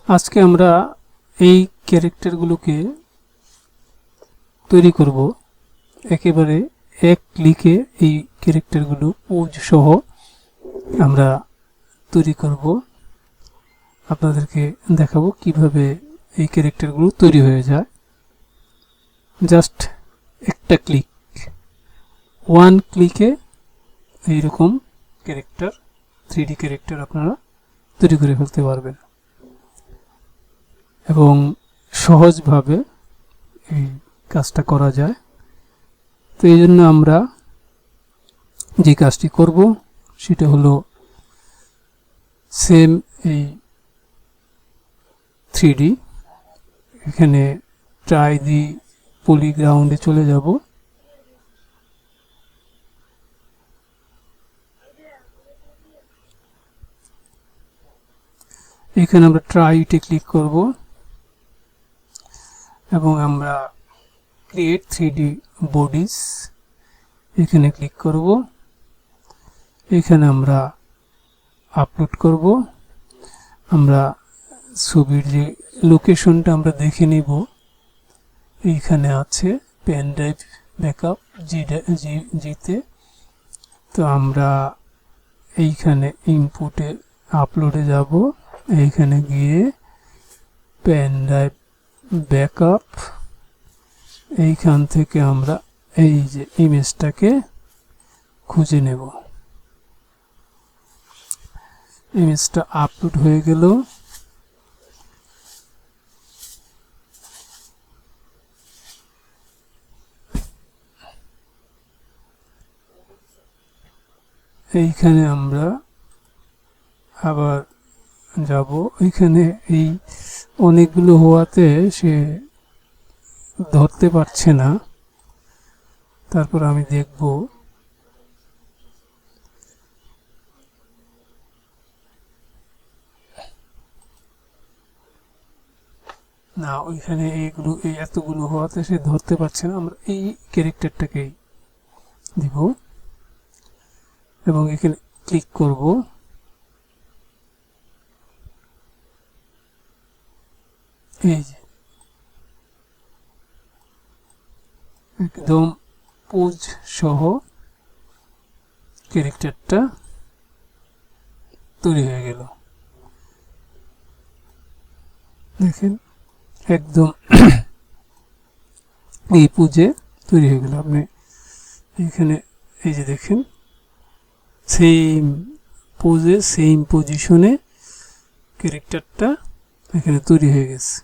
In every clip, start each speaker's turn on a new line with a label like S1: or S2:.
S1: আজকে আমরা এই ক্যারেক্টারগুলোকে তৈরি করব একেবারে এক ক্লিকে। এই ক্যারেক্টারগুলো পোজ সহ আমরা তৈরি করব। আপনাদেরকে দেখাবো কিভাবে এই ক্যারেক্টারগুলো তৈরি হয়ে যায়। জাস্ট একটা ক্লিক, ওয়ান ক্লিকে এইরকম ক্যারেক্টার, 3D ক্যারেক্টার আপনারা তৈরি করে ফেলতে পারবেন এবং সহজভাবে এই কাজটা করা যায়। তো এই জন্য আমরা যে কাজটি করব সেটা হলো সেম এই 3D, এখানে ট্রাই দি পলিগ্রাউন্ডে চলে যাব। এখানে আমরা ট্রাইতে ক্লিক করব এবং আমরা ক্রিয়েট 3D বডিজ এখানে ক্লিক করব। এখানে আমরা আপলোড করব। আমরা ছবির যে লোকেশনটা আমরা দেখে নিব, এইখানে আছে পেন ড্রাইভ ব্যাকআপ জিতে। তো আমরা এইখানে ইনপুটে আপলোডে যাব, এইখানে গিয়ে পেন ড্রাইভ ব্যাকআপ, এইখান থেকে আমরা এই যে ইমেজটাকে খুঁজে নেব। ইমেজটা আপলোড হয়ে গেল। এইখানে আমরা আবার যাব, এখানে এই অনেকগুলো হওয়াতে সে ধরতে পারছে না। তারপর আমি দেখব না, ওইখানে এইগুলো এই এতগুলো হওয়াতে সে ধরতে পারছে না। আমরা এই ক্যারেক্টারটাকেই দিব এবং এখানে ক্লিক করব। এই যে একদম পোজ সহ ক্যারেক্টারটা তৈরি হয়ে গেল। দেখেন একদম এই পোজে তৈরি হয়ে গেল। আপনি এখানে এই যে দেখেন সেম পোজে সেম পজিশনে ক্যারেক্টারটা এখানে তৈরি হয়ে গেছে।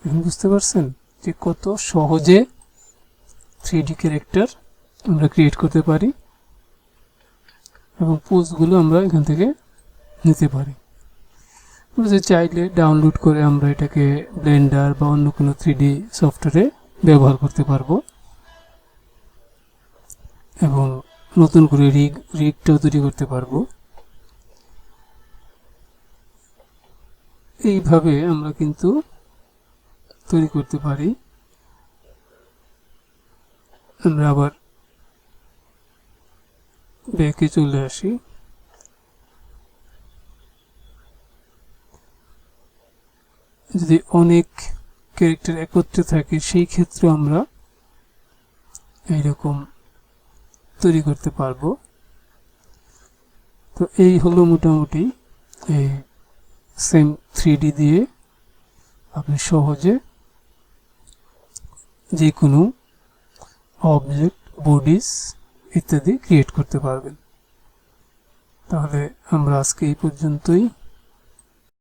S1: এখন বুঝতে পারছেন যে কত সহজে 3D ক্যারেক্টার আমরা ক্রিয়েট করতে পারি এবং পোজগুলো আমরা এখান থেকে নিতে পারি। যে চাইলে ডাউনলোড করে আমরা এটাকে ব্লেন্ডার বা অন্য কোনো 3D সফটওয়্যারে ব্যবহার করতে পারবো এবং নতুন করে রিগটাও তৈরি করতে পারবো। এইভাবে আমরা কিন্তু তৈরি করতে পারি। আমরা আবার ব্যাকে চলে আসি। যদি অনেক ক্যারেক্টার একত্রে থাকে সেই ক্ষেত্রে আমরা এইরকম তৈরি করতে পারবো। তো এই হলো মোটামুটি এই সেম 3D দিয়ে আপনি সহজে যে কোনো অবজেক্ট, বডিজ ইত্যাদি ক্রিয়েট করতে পারবেন। তাহলে আমরা আজকে এই পর্যন্তই।